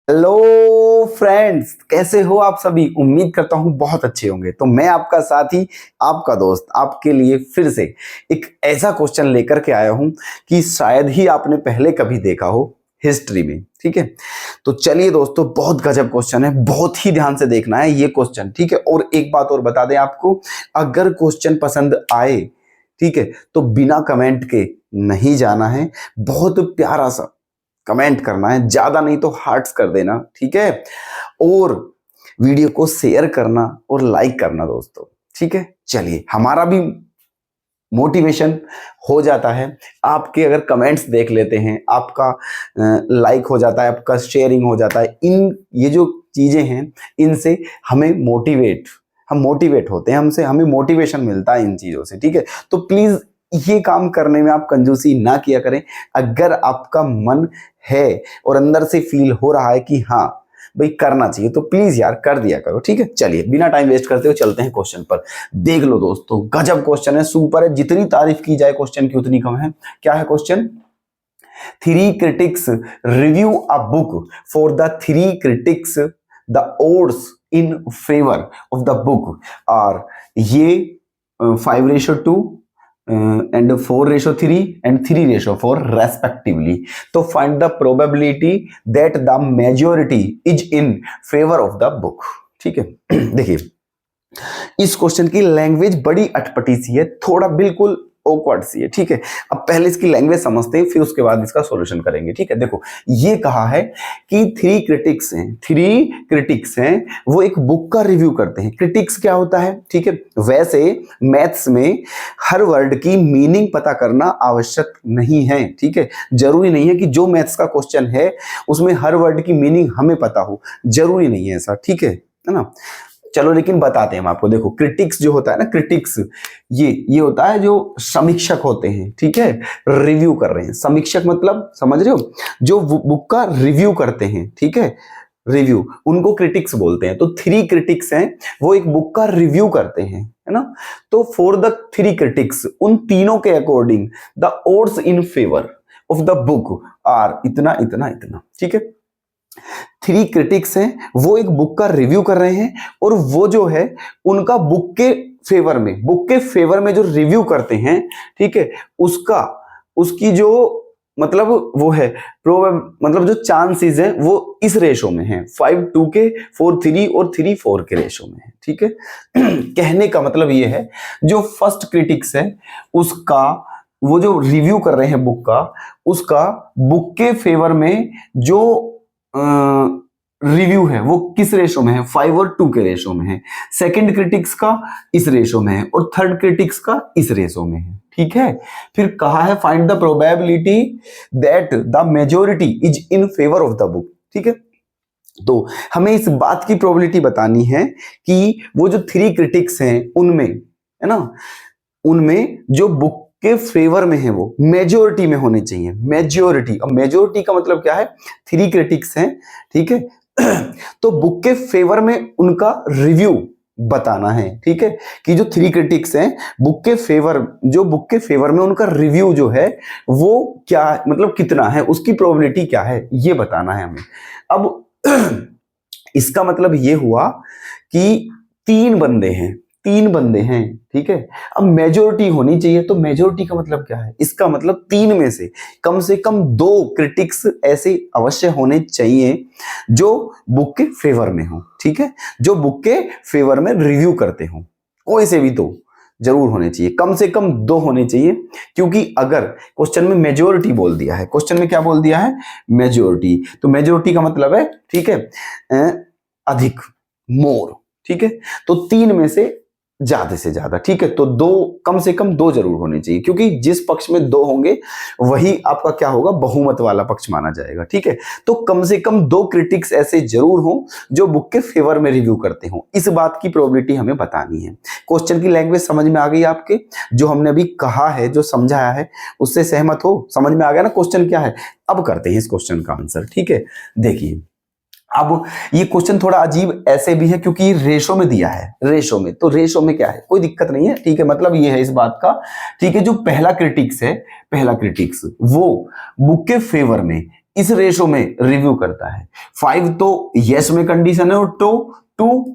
Hello friends, कैसे हो आप सभी। उम्मीद करता हूं बहुत अच्छे होंगे। तो मैं आपका साथी, आपका दोस्त, आपके लिए फिर से एक ऐसा क्वेश्चन लेकर के आया हूं कि शायद ही आपने पहले कभी देखा हो हिस्ट्री में। ठीक है, तो चलिए दोस्तों, बहुत गजब क्वेश्चन है, बहुत ही ध्यान से देखना है ये क्वेश्चन। ठीक है, और एक बात और बता दें आपको, अगर क्वेश्चन पसंद आए, ठीक है, तो बिना कमेंट के नहीं जाना है। बहुत प्यारा सा कमेंट करना है, ज्यादा नहीं तो हार्ट्स कर देना। ठीक है, और वीडियो को शेयर करना और लाइक करना दोस्तों। ठीक है, चलिए, हमारा भी मोटिवेशन हो जाता है। आपके अगर कमेंट्स देख लेते हैं, आपका लाइक हो जाता है, आपका शेयरिंग हो जाता है, ये जो चीजें हैं इनसे हम मोटिवेट होते हैं, हमें मोटिवेशन मिलता है इन चीजों से। ठीक है, तो प्लीज ये काम करने में आप कंजूसी ना किया करें। अगर आपका मन है और अंदर से फील हो रहा है कि हाँ भाई करना चाहिए, तो प्लीज यार कर दिया करो। ठीक है, चलिए बिना टाइम वेस्ट करते हुए चलते हैं क्वेश्चन पर। देख लो दोस्तों, गजब क्वेश्चन है, सुपर है। जितनी तारीफ की जाए क्वेश्चन की उतनी कम है। क्या है question? 3 critics review a book. For the 3 critics, the odds in favor of the book are ये 5:2 and 4:3 and 3:4 respectively. तो find the probability that the majority is in favor of the book. ठीक है, देखिए इस question की language बड़ी अटपटी सी है, थोड़ा बिल्कुल ऑकवर्ड सी है। ठीक है, अब पहले इसकी लैंग्वेज समझते हैं, फिर उसके बाद इसका सॉल्यूशन करेंगे। ठीक है, देखो ये कहा है कि 3 critics हैं, वो एक बुक का रिव्यू करते हैं। क्रिटिक्स क्या होता है? ठीक है, वैसे मैथ्स में हर वर्ड की मीनिंग पता करना आवश्यक नहीं है। ठीक है, जरूरी नहीं है कि जो मैथ्स का क्वेश्चन है उसमें हर वर्ड की मीनिंग हमें पता हो, जरूरी नहीं है ऐसा। ठीक है ना, चलो लेकिन बताते हैं हम आपको। देखो क्रिटिक्स जो होता है ना, क्रिटिक्स ये होता है जो समीक्षक होते हैं। ठीक है, रिव्यू कर रहे हैं। समीक्षक मतलब समझ रहे हो, जो बुक का रिव्यू करते हैं। ठीक है, रिव्यू, उनको क्रिटिक्स बोलते हैं। तो 3 critics हैं, वो एक बुक का रिव्यू करते हैं, है ना। तो फॉर द 3 critics, उन तीनों के according the odds in favour of the book are इतना इतना इतना। ठीक है, 3 critics हैं, वो एक बुक का रिव्यू कर रहे हैं, और वो जो है उनका बुक के फेवर में जो रिव्यू करते हैं, ठीक है, उसकी जो मतलब वो है मतलब जो चांसेस है वो इस रेशो में है, 5:2 के, 4:3 और 3:4 के रेशो में है। ठीक है, कहने का मतलब ये है, जो फर्स्ट क्रिटिक्स है उसका, वो जो रिव्यू कर रहे हैं बुक का, उसका बुक के फेवर में जो रिव्यू है वो किस रेशो में है? 5:2 के रेशो में है। सेकंड क्रिटिक्स का इस रेशो में है, और थर्ड क्रिटिक्स का इस रेशो में है। ठीक है, फिर कहा है find the probability that the majority is in favour of the book. ठीक है, तो हमें इस बात की प्रोबेबिलिटी बतानी है कि वो जो 3 critics हैं उनमें, है ना, उनमें जो बुक के फेवर में है वो मेजोरिटी में होने चाहिए। मेजोरिटी, अब मेजोरिटी का मतलब क्या है? 3 critics हैं, ठीक है, तो बुक के फेवर में उनका रिव्यू बताना है। ठीक है, कि जो 3 critics हैं बुक के फेवर में उनका रिव्यू जो है वो क्या, मतलब कितना है, उसकी प्रोबेबिलिटी क्या है, ये बताना है हमें। अब इसका मतलब ये हुआ कि 3 बंदे हैं। ठीक है, अब मेजोरिटी होनी चाहिए, तो मेजोरिटी का मतलब क्या है? इसका मतलब 3 में से कम 2 क्रिटिक्स ऐसे अवश्य होने चाहिए जो बुक के फेवर में हो। ठीक है, जो बुक के फेवर में रिव्यू करते हो, कोई से भी 2 जरूर होने चाहिए, कम से कम 2 होने चाहिए। क्योंकि अगर क्वेश्चन में मेजोरिटी बोल दिया है, क्वेश्चन में क्या बोल दिया है? मेजोरिटी, तो मेजोरिटी का मतलब है, ठीक है, अधिक, मोर। ठीक है, तो 3 में से ज्यादा। ठीक है, तो 2, कम से कम 2 जरूर होने चाहिए, क्योंकि जिस पक्ष में 2 होंगे वही आपका क्या होगा? बहुमत वाला पक्ष माना जाएगा। ठीक है, तो कम से कम 2 क्रिटिक्स ऐसे जरूर हों जो बुक के फेवर में रिव्यू करते हो। इस बात की प्रोबेबिलिटी हमें बतानी है। क्वेश्चन की लैंग्वेज समझ में आ गई आपके? जो हमने अभी कहा है, जो समझाया है, उससे सहमत हो? समझ में आ गया ना क्वेश्चन क्या है? अब करते हैं इस क्वेश्चन का आंसर। ठीक है, देखिए अब ये क्वेश्चन थोड़ा अजीब ऐसे भी है क्योंकि रेशो में दिया है। रेशो में, तो रेशो में क्या है? कोई दिक्कत नहीं है। ठीक है, मतलब ये है इस बात का, ठीक है, जो पहला क्रिटिक्स वो बुक के फेवर में इस रेशो में रिव्यू करता है। 5 तो यस में कंडीशन है और 2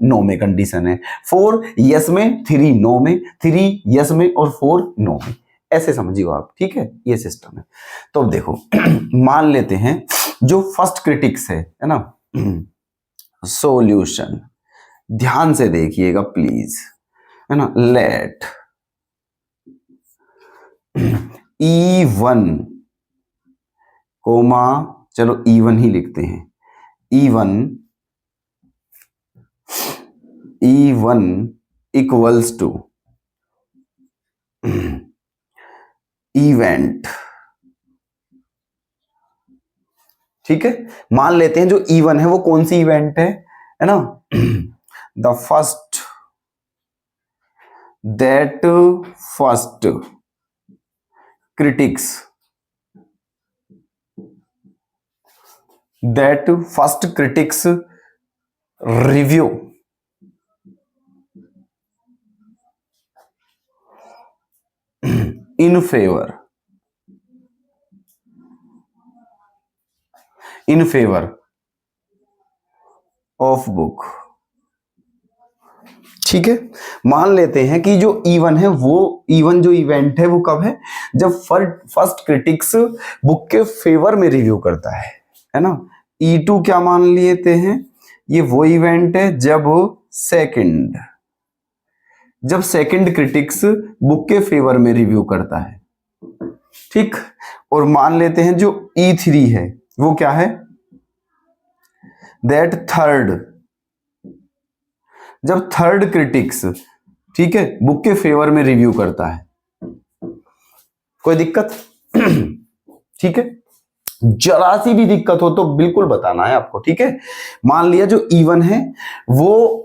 नो में कंडीशन है। 4 यस में, 3 नो में, 3 यस में और 4 नो में, ऐसे समझिए आप, ठीक है, ये सिस्टम है। तो अब देखो मान लेते हैं जो फर्स्ट क्रिटिक्स है ना, सॉल्यूशन ध्यान से देखिएगा प्लीज, है ना, लेट E1 कोमा, चलो E1 ही लिखते हैं, E1 इक्वल्स टू इवेंट, ठीक है। मान लेते हैं जो E1 है वो कौन सी इवेंट है ना, the first critics review in favor of book, ठीक है। मान लेते हैं कि जो E1 है वो E1 जो इवेंट है वो कब है, जब फर्स्ट क्रिटिक्स बुक के फेवर में रिव्यू करता है ना। E2 क्या मान लेते हैं, ये वो इवेंट है जब सेकंड क्रिटिक्स बुक के फेवर में रिव्यू करता है, ठीक। और मान लेते हैं जो E3 है वो क्या है, दैट जब थर्ड क्रिटिक्स, ठीक है, बुक के फेवर में रिव्यू करता है। कोई दिक्कत? ठीक है, जरा सी भी दिक्कत हो तो बिल्कुल बताना है आपको, ठीक है। मान लिया जो E1 है वो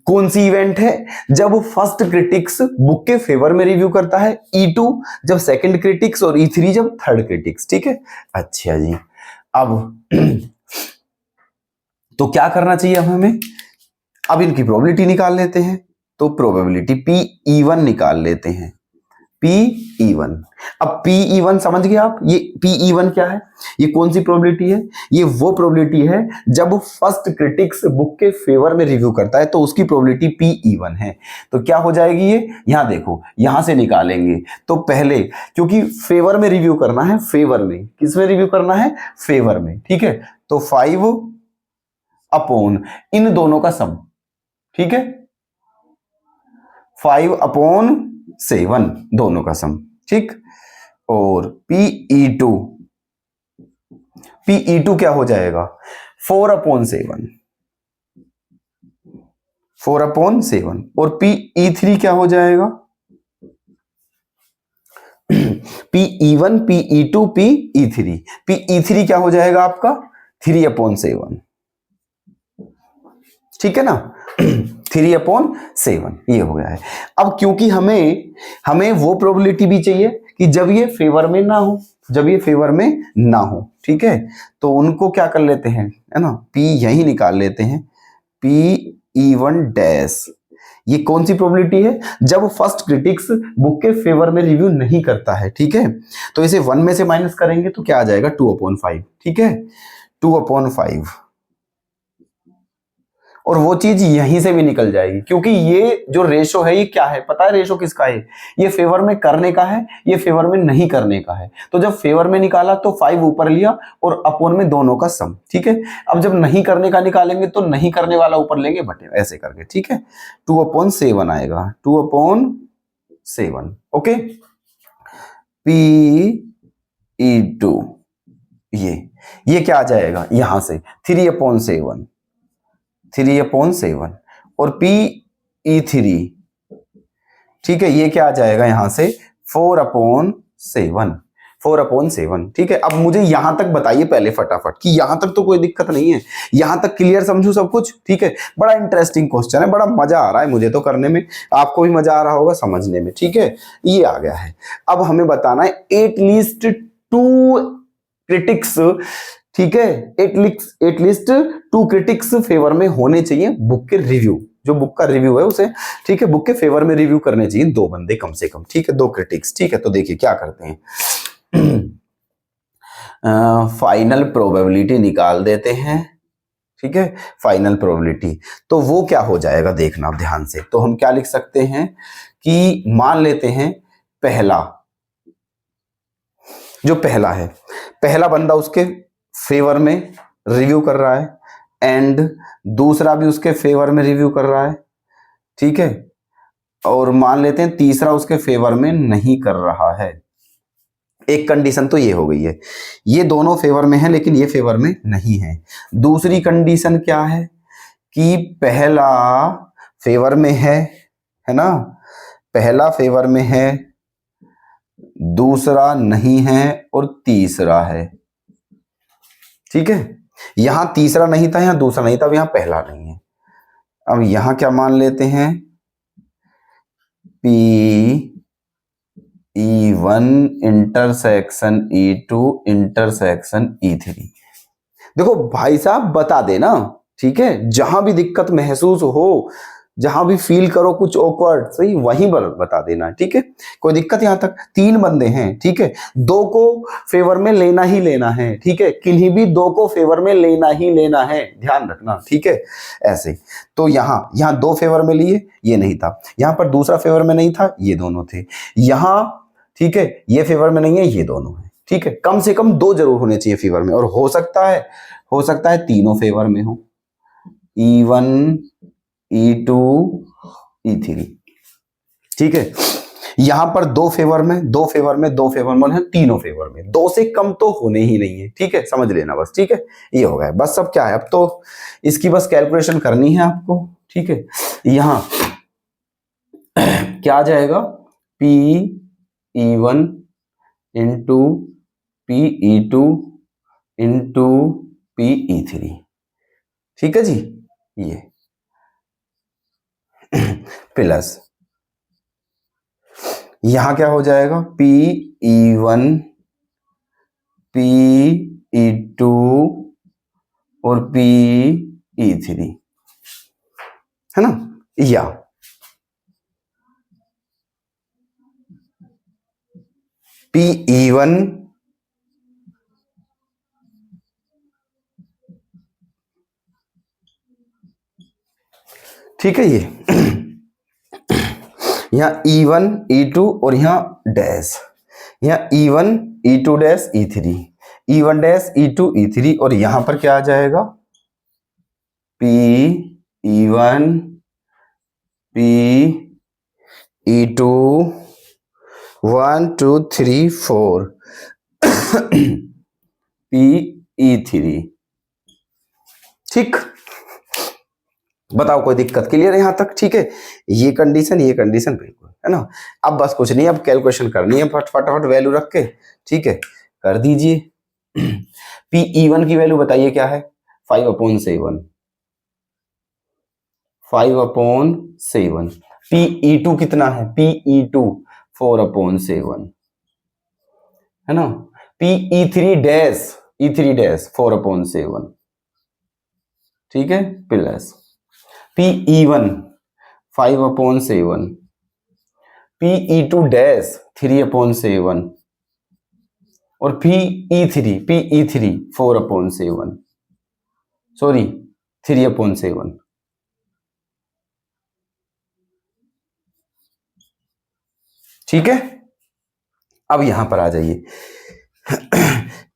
कौन सी इवेंट है, जब फर्स्ट क्रिटिक्स बुक के फेवर में रिव्यू करता है, E2 जब सेकंड क्रिटिक्स और E3 जब थर्ड क्रिटिक्स, ठीक है। अच्छा जी, अब तो क्या करना चाहिए हमें, अब इनकी प्रोबेबिलिटी निकाल लेते हैं। तो प्रोबेबिलिटी Pe1 निकाल लेते हैं, Pe1। अब Pe1 समझ गए आप, ये Pe1 क्या है, ये कौन सी प्रोबेबिलिटी है, ये वो प्रोबेबिलिटी है जब फर्स्ट क्रिटिक्स बुक के फेवर में रिव्यू करता है, तो उसकी प्रोबेबिलिटी Pe1 है। तो क्या हो जाएगी ये, यहां देखो, यहां से निकालेंगे। तो पहले क्योंकि फेवर में रिव्यू करना है, फेवर में, किस में रिव्यू करना है, फेवर में, ठीक है। तो 5 अपॉन इन दोनों का सम, ठीक है, 5 अपॉन 7 दोनों का सम, ठीक। और Pe2 क्या हो जाएगा, 4 अपॉन 7, 4 अपॉन 7। और Pe3 क्या हो जाएगा, Pe1 Pe2 Pe3, Pe3 क्या हो जाएगा आपका 3 अपॉन 7, ठीक है ना, 3 अपॉन 7 ये हो गया है। अब क्योंकि हमें वो प्रोबेबिलिटी भी चाहिए कि जब ये फेवर में ना हो, ठीक है, तो उनको क्या कर लेते हैं, है ना, P यही निकाल लेते हैं, Pe1 डैश, ये कौन सी प्रोबेबिलिटी है, जब फर्स्ट क्रिटिक्स बुक के फेवर में रिव्यू नहीं करता है, ठीक है। तो इसे 1 में से माइनस करेंगे तो क्या आ जाएगा, 2 अपॉन 5, ठीक है, 2 अपॉन 5। और वो चीज यहीं से भी निकल जाएगी, क्योंकि ये जो रेशो है ये क्या है, पता है रेशो किसका है, ये फेवर में करने का है, ये फेवर में नहीं करने का है। तो जब फेवर में निकाला तो 5 ऊपर लिया और अपॉन में दोनों का सम, ठीक है। अब जब नहीं करने का निकालेंगे तो नहीं करने वाला ऊपर लेंगे बटे, ऐसे करके, ठीक है। 2 अपॉन 7 आएगा, 2 अपॉन 7, ओके। Pe2 ये क्या आ जाएगा यहां से, 3 अपॉन 7, 3 अपॉन 7। और Pe3, ठीक है, ये क्या आ जाएगा यहां से, 4 अपॉन 7, 4 अपॉन 7, ठीक है। अब मुझे यहां तक बताइए पहले फटाफट कि यहां तक तो कोई दिक्कत नहीं है, यहां तक क्लियर समझू सब कुछ, ठीक है। बड़ा इंटरेस्टिंग क्वेश्चन है, बड़ा मजा आ रहा है मुझे तो करने में, आपको भी मजा आ रहा होगा समझने में, ठीक है। ये आ गया है। अब हमें बताना है एटलीस्ट 2 क्रिटिक्स, ठीक है, एटलीस्ट 2 क्रिटिक्स फेवर में होने चाहिए बुक के रिव्यू, जो बुक का रिव्यू है उसे, ठीक है, बुक के फेवर में रिव्यू करने चाहिए 2 बंदे कम से कम, ठीक है, 2 क्रिटिक्स, ठीक है। तो देखिए क्या करते हैं, फाइनल प्रोबेबिलिटी निकाल देते हैं, ठीक है, फाइनल प्रोबेबिलिटी। तो वो क्या हो जाएगा देखना ध्यान से। तो हम क्या लिख सकते हैं कि मान लेते हैं पहला, जो पहला है, पहला बंदा उसके फेवर में रिव्यू कर रहा है एंड दूसरा भी उसके फेवर में रिव्यू कर रहा है, ठीक है, और मान लेते हैं तीसरा उसके फेवर में नहीं कर रहा है। एक कंडीशन तो ये हो गई है, ये दोनों फेवर में है लेकिन ये फेवर में नहीं है। दूसरी कंडीशन क्या है कि पहला फेवर में है ना, पहला फेवर में है, दूसरा नहीं है और तीसरा है, ठीक है। यहां तीसरा नहीं था, यहां दूसरा नहीं था, अब यहां पहला नहीं है। अब यहां क्या मान लेते हैं, P(E1) intersection E2 intersection E3। देखो भाई साहब बता देना, ठीक है, जहां भी दिक्कत महसूस हो, जहां भी फील करो कुछ ऑकवर्ड, सही वहीं पर बता देना, ठीक है। कोई दिक्कत यहां तक, तीन बंदे हैं, ठीक है, दो को फेवर में लेना ही लेना है, ठीक है, किन्हीं भी दो को फेवर में लेना ही लेना है, ध्यान रखना, ठीक है। ऐसे तो यहां दो फेवर में लिए, ये नहीं था, यहां पर दूसरा फेवर में नहीं था, ये दोनों थे, यहां ठीक है ये फेवर में नहीं है, ये दोनों है, ठीक है। कम से कम दो जरूर होने चाहिए फेवर में, और हो सकता है तीनों फेवर में हो, E1 E2 E3, ठीक है। यहां पर दो फेवर में, दो फेवर में, दो फेवर में, तीनों फेवर में, दो से कम तो होने ही नहीं है, ठीक है, समझ लेना बस, ठीक है। ये हो गया बस। अब क्या है, अब तो इसकी बस कैलकुलेशन करनी है आपको, ठीक है। यहां क्या आ जाएगा, P(E1) into P(E2) into P(E3), ठीक है जी, ये प्लस यहां क्या हो जाएगा, P(E1) P(E2) और P(E3), है ना, या P(E1) ठीक है, ये यहाँ E1 E2 और यहाँ डैश, यहाँ E1 E2 dash E3, E1 dash E2 E3, और यहां पर क्या आ जाएगा, P(E1) P(E2) 1 2 3 4 P(E3), ठीक। बताओ कोई दिक्कत, क्लियर है यहां तक, ठीक है। ये कंडीशन बिल्कुल, है ना। अब बस कुछ नहीं, अब कैलकुलेशन करनी है फटाफट वैल्यू रख के, ठीक है, कर दीजिए। P(E1) की वैल्यू बताइए क्या है, 5/7, 5/7। P(E2) कितना है, P(E2) 4/7, है ना। P(E3) डैश, E3 डैश 4/7, ठीक है, प्लस P(E1) 5/7, P(E2) डैश 3/7 और P(E3) 4/7, सॉरी 3/7, ठीक है। अब यहां पर आ जाइए,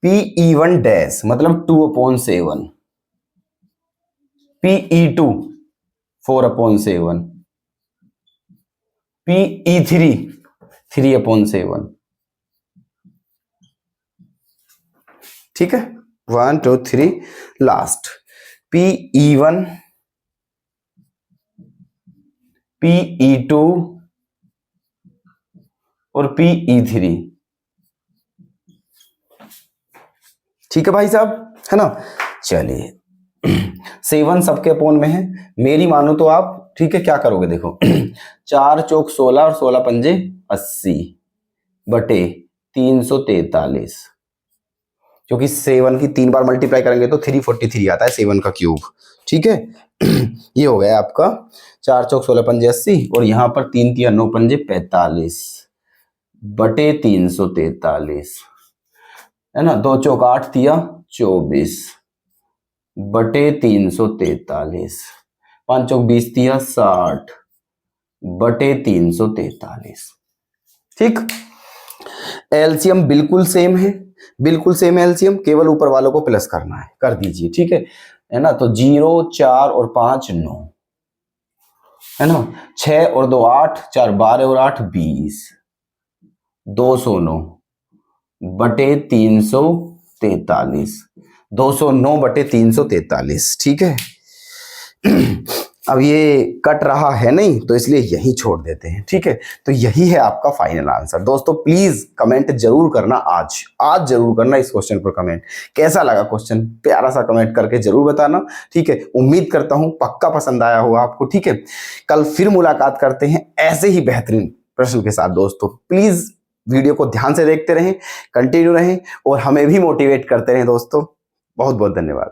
P(E1) डैश मतलब 2/7, P(E2) 4/7, P(E3) 3/7, ठीक है। 1 2 3 लास्ट, P(E1) P(E2) और P(E3), ठीक है भाई साहब, है ना। चलिए 7 सबके अपोन में है, मेरी मानो तो आप, ठीक है, क्या करोगे देखो 4 चौक 16 और 16 पंजे 80 बटे 343, क्योंकि 7 की 3 बार मल्टीप्लाई करेंगे तो 343 आता है 7 का क्यूब, ठीक है। ये हो गया आपका 4 चौक 16 पंजे 80 और यहां पर 3 3 9 पंजे 45 बटे 343, है ना, 2 चौक 8 दिया 24 बटे 343, 5 चौक 20 दिया 60 बटे 343। ठीक, एलसीएम बिल्कुल सेम है, बिल्कुल सेम एलसीएम, केवल ऊपर वालों को प्लस करना है, कर दीजिए। ठीक है ना, तो 0 4 और 5 9, है ना, 6 और 2 8, 4 12 और 8 20, 209 बटे 343, 209 बटे 343। ठीक है, अब ये कट रहा है नहीं तो इसलिए यही छोड़ देते हैं। ठीक है, तो यही है आपका फाइनल आंसर। दोस्तों प्लीज कमेंट जरूर करना, आज जरूर करना इस क्वेश्चन पर कमेंट। कैसा लगा क्वेश्चन, प्यारा सा कमेंट करके जरूर बताना। ठीक है, उम्मीद करता हूं पक्का पसंद आया होगा आपको। ठीक है, कल फिर मुलाकात करते हैं ऐसे ही बेहतरीन प्रश्न के साथ। दोस्तों प्लीज वीडियो को ध्यान से देखते रहें, कंटिन्यू रहें और हमें भी मोटिवेट करते रहें। दोस्तों बहुत बहुत धन्यवाद।